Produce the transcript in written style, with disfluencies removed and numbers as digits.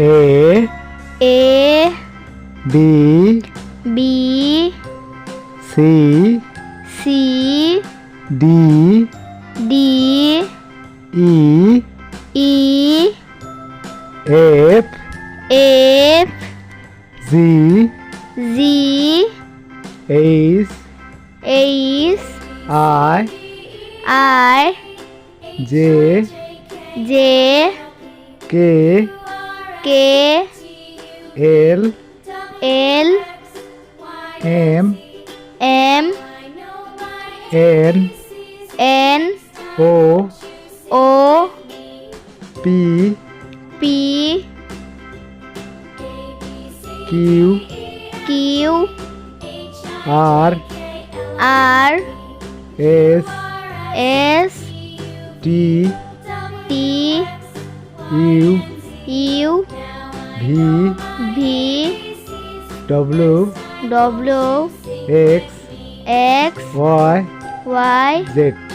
A B C D E F G H I J K L M N O P Q R S T U V W X Y Z